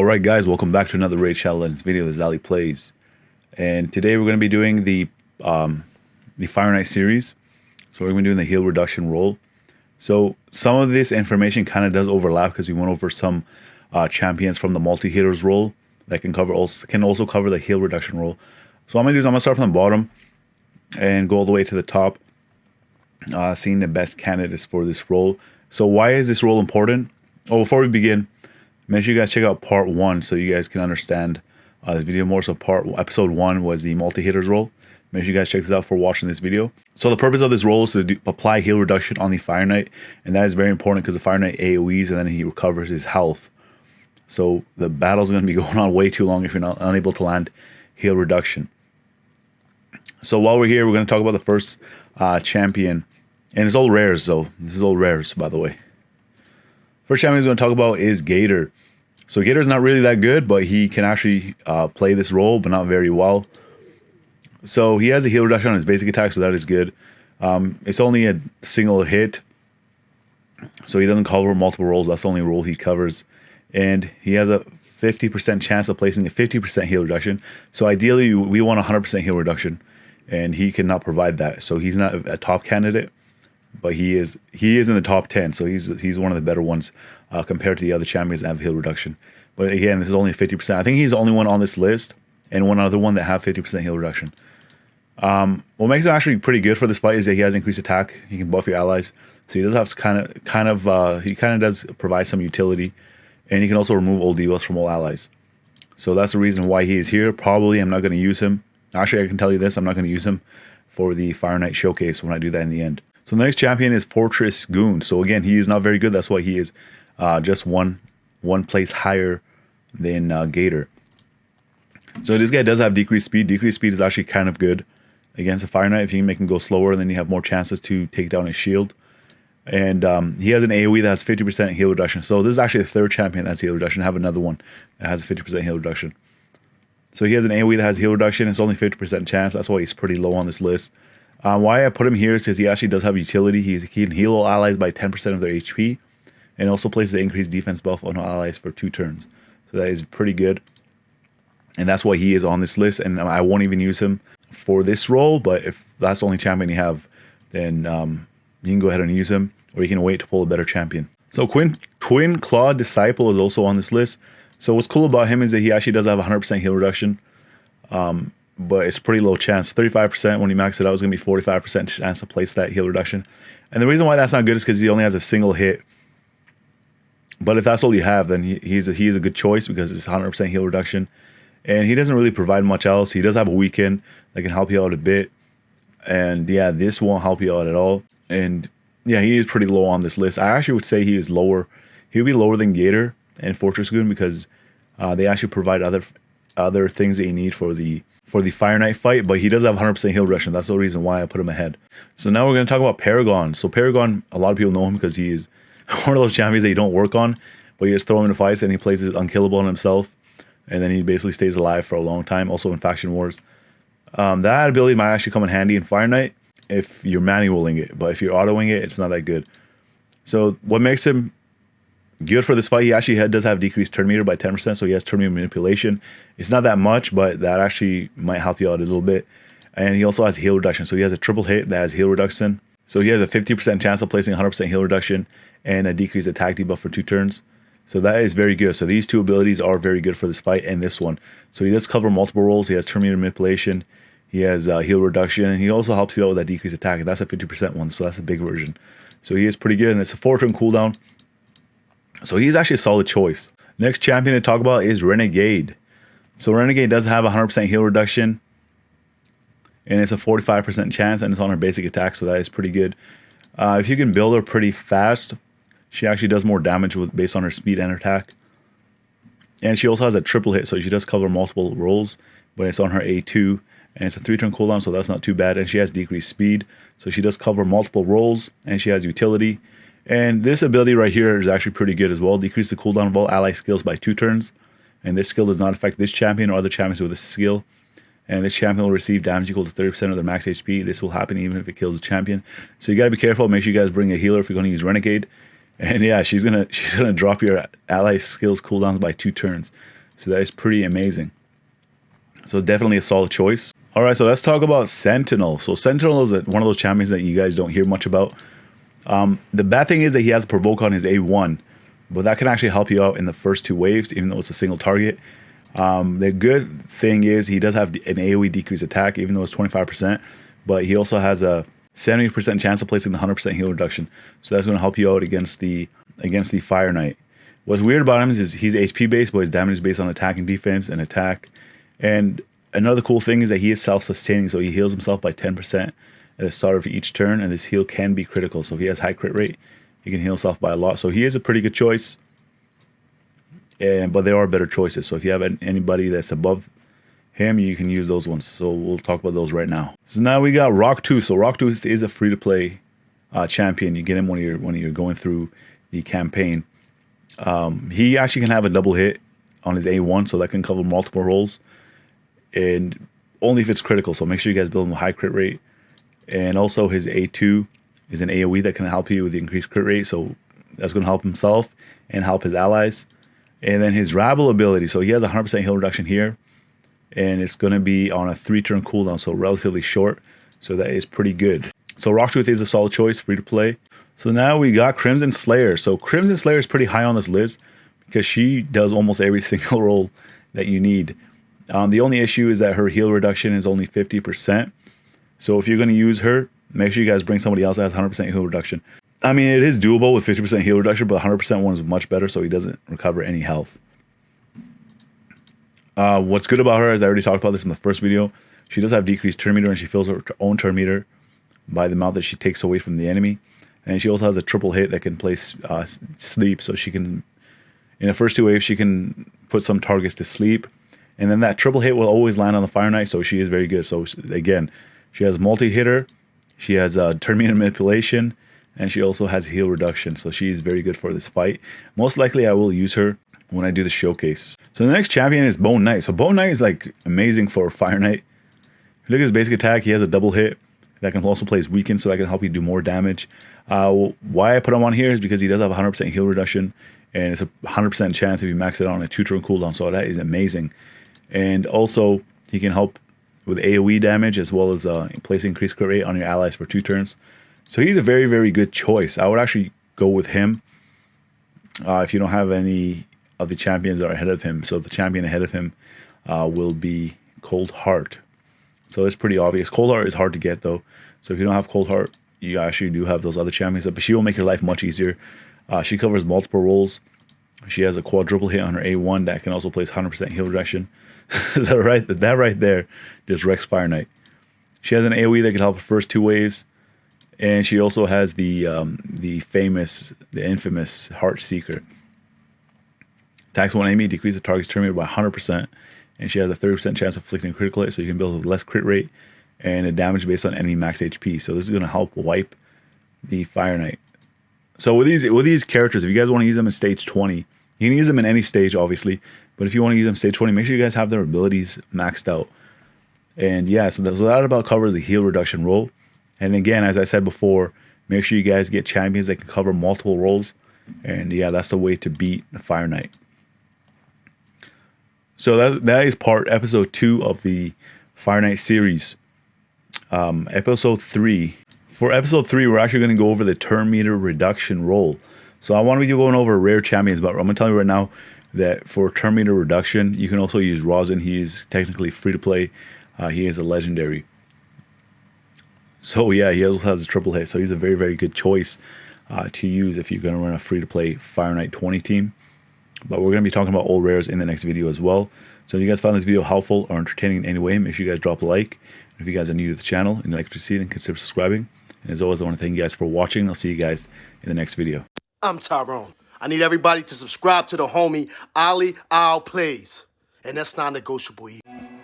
Alright guys, welcome back to another Raid Challenge video. This is Ali Plays. And today we're going to be doing the Fire Knight series. So we're going to be doing the heal reduction roll. So some of this information kind of does overlap because we went over some champions from the multi-hitters roll that can also cover the heal reduction roll. So what I'm going to do is I'm going to start from the bottom and go all the way to the top, seeing the best candidates for this roll. So why is this roll important? Oh, before we begin, make sure you guys check out part 1 so you guys can understand this video more. So episode 1 was the multi-hitters roll. Make sure you guys check this out for watching this video. So the purpose of this roll is to apply heal reduction on the Fire Knight, and that is very important because the Fire Knight AoEs and then he recovers his health. So the battle's going to be going on way too long if you're not unable to land heal reduction. So while we're here, we're going to talk about the first champion, and it's all rares. So this is all rares, by the way. First champion we're going to talk about is Gator. So Gator's not really that good, but he can actually play this role, but not very well. So he has a heal reduction on his basic attack, so that is good. It's only a single hit, so he doesn't cover multiple rolls. That's the only role he covers. And he has a 50% chance of placing a 50% heal reduction. So ideally, we want 100% heal reduction, and he cannot provide that. So he's not a top candidate, but he is in the top 10. So he's one of the better ones compared to the other champions that have heal reduction. But again, this is only 50%. I think he's the only one on this list, and one other one that have 50% heal reduction. What makes him actually pretty good for this fight is that he has increased attack. He can buff your allies, so he does have he kind of does provide some utility, and he can also remove all debuffs from all allies. So that's the reason why he is here. Probably I'm not going to use him. Actually, I can tell you this: I'm not going to use him for the Fire Knight showcase when I do that in the end. So the next champion is Fortress Goon. So again, he is not very good. That's why he is just one place higher than Gator. So this guy does have decreased speed. Decreased speed is actually kind of good against a Fire Knight. If you can make him go slower, then you have more chances to take down his shield. And he has an AoE that has 50% heal reduction. So this is actually the third champion that has heal reduction. I have another one that has a 50% heal reduction. So he has an AoE that has heal reduction. It's only 50% chance. That's why he's pretty low on this list. Why I put him here is because he actually does have utility. He can heal all allies by 10% of their HP, and also places the increased defense buff on all allies for 2 turns. So that is pretty good, and that's why he is on this list. And I won't even use him for this role, but if that's the only champion you have, then you can go ahead and use him, or you can wait to pull a better champion. So Twin Claw Disciple is also on this list. So what's cool about him is that he actually does have 100% heal reduction. But it's a pretty low chance. 35% when you max it out is going to be 45% chance to place that heal reduction. And the reason why that's not good is because he only has a single hit. But if that's all you have, then he is a good choice because it's 100% heal reduction. And he doesn't really provide much else. He does have a weekend that can help you out a bit. And yeah, this won't help you out at all. And yeah, he is pretty low on this list. I actually would say he is lower. He would be lower than Gator and Fortress Goon because they actually provide other things that you need for the Fire Knight fight, but he does have 100% heal reduction. That's the reason why I put him ahead. So now we're going to talk about Paragon. So Paragon, a lot of people know him because he is one of those champions that you don't work on, but you just throw him into fights and he plays his unkillable on himself, and then he basically stays alive for a long time, also in Faction Wars. That ability might actually come in handy in Fire Knight if you're manualing it, but if you're autoing it, it's not that good. So what makes him good for this fight, he actually does have decreased turn meter by 10%, so he has turn meter manipulation. It's not that much, but that actually might help you out a little bit. And he also has heal reduction, so he has a triple hit that has heal reduction. So he has a 50% chance of placing 100% heal reduction and a decreased attack debuff for 2 turns. So that is very good. So these 2 abilities are very good for this fight and this one. So he does cover multiple roles. He has turn meter manipulation, he has heal reduction, and he also helps you out with that decreased attack. And that's a 50% one, so that's a big version. So he is pretty good, and it's a 4-turn cooldown. So he's actually a solid choice. Next champion to talk about is Renegade. So Renegade does have 100% heal reduction, and it's a 45% chance, and it's on her basic attack, so that is pretty good. If you can build her pretty fast, she actually does more damage based on her speed and her attack. And she also has a triple hit, so she does cover multiple rolls, but it's on her A2, and it's a 3-turn cooldown, so that's not too bad. And she has decreased speed, so she does cover multiple rolls, and she has utility. And this ability right here is actually pretty good as well. Decrease the cooldown of all ally skills by 2 turns. And this skill does not affect this champion or other champions with this skill. And this champion will receive damage equal to 30% of their max HP. This will happen even if it kills a champion. So you got to be careful. Make sure you guys bring a healer if you're going to use Renegade. And yeah, she's gonna drop your ally skills cooldowns by 2 turns. So that is pretty amazing. So definitely a solid choice. All right, so let's talk about Sentinel. So Sentinel is one of those champions that you guys don't hear much about. The bad thing is that he has a provoke on his A1, but that can actually help you out in the first 2 waves, even though it's a single target. The good thing is he does have an AoE decrease attack, even though it's 25%, but he also has a 70% chance of placing the 100% heal reduction. So that's going to help you out against the Fire Knight. What's weird about him is he's HP based, but his damage is based on attack and defense and attack. And another cool thing is that he is self-sustaining, so he heals himself by 10% at the start of each turn, and this heal can be critical. So if he has high crit rate, he can heal himself by a lot. So he is a pretty good choice. But there are better choices. So if you have anybody that's above him, you can use those ones. So we'll talk about those right now. So now we got Rocktooth. So Rocktooth is a free-to-play champion. You get him when you're going through the campaign. He actually can have a double hit on his A1, so that can cover multiple roles, and only if it's critical. So make sure you guys build him a high crit rate. And also his A2 is an AoE that can help you with the increased crit rate. So that's going to help himself and help his allies. And then his Rabble ability. So he has a 100% heal reduction here, and it's going to be on a 3-turn cooldown, so relatively short. So that is pretty good. So Rocktooth is a solid choice, free to play. So now we got Crimson Slayer. So Crimson Slayer is pretty high on this list because she does almost every single role that you need. The only issue is that her heal reduction is only 50%. So if you're going to use her, make sure you guys bring somebody else that has 100% heal reduction. I mean, it is doable with 50% heal reduction, but 100% one is much better, so he doesn't recover any health. What's good about her, as I already talked about this in the first video, she does have decreased turn meter, and she fills her own turn meter by the amount that she takes away from the enemy. And she also has a triple hit that can place sleep, so she can, in the first 2 waves, she can put some targets to sleep. And then that triple hit will always land on the Fire Knight, so she is very good. So again, she has multi-hitter, she has turn meter manipulation, and she also has heal reduction, so she is very good for this fight. Most likely I will use her when I do the showcase. So the next champion is Bone Knight. So Bone Knight is like amazing for Fire Knight. If you look at his basic attack, he has a double hit that can also place weaken, so that can help you do more damage. Why I put him on here is because he does have 100% heal reduction, and it's a 100% chance if you max it on a 2-turn cooldown, so that is amazing. And also he can help with AoE damage as well as placing increased crit rate on your allies for 2 turns. So he's a very, very good choice. I would actually go with him if you don't have any of the champions that are ahead of him. So the champion ahead of him will be Cold Heart. So it's pretty obvious. Cold Heart is hard to get though. So if you don't have Cold Heart, you actually do have those other champions. But she will make your life much easier. She covers multiple roles. She has a quadruple hit on her A1 that can also place 100% heal reduction. Is that right? That right there just wrecks Fire Knight. She has an AoE that can help the first 2 waves. And she also has the infamous Heart Seeker. Attacks one enemy, decrease the target's turn meter by 100%, and she has a 30% chance of inflicting a critical hit, so you can build with less crit rate and a damage based on enemy max HP. So this is going to help wipe the Fire Knight. So with these characters, if you guys want to use them in stage 20, you can use them in any stage, obviously. But if you want to use them in stage 20, make sure you guys have their abilities maxed out. And yeah, so that about covers the heal reduction role. And again, as I said before, make sure you guys get champions that can cover multiple roles. And yeah, that's the way to beat the Fire Knight. So that is episode 2 of the Fire Knight series. Episode 3. For episode 3, we're actually going to go over the turn meter reduction role. So I want to be going over rare champions, but I'm going to tell you right now that for turn meter reduction, you can also use Rosin. He is technically free to play. He is a legendary. So yeah, he also has a triple hit. So he's a very, very good choice to use if you're going to run a free-to-play Fire Knight 20 team. But we're going to be talking about old rares in the next video as well. So if you guys found this video helpful or entertaining in any way, make sure you guys drop a like. If you guys are new to the channel and you'd like to see it, then consider subscribing. And as always, I want to thank you guys for watching. I'll see you guys in the next video. I'm Tyrone. I need everybody to subscribe to the homie Ali Al Plays. And that's non-negotiable either.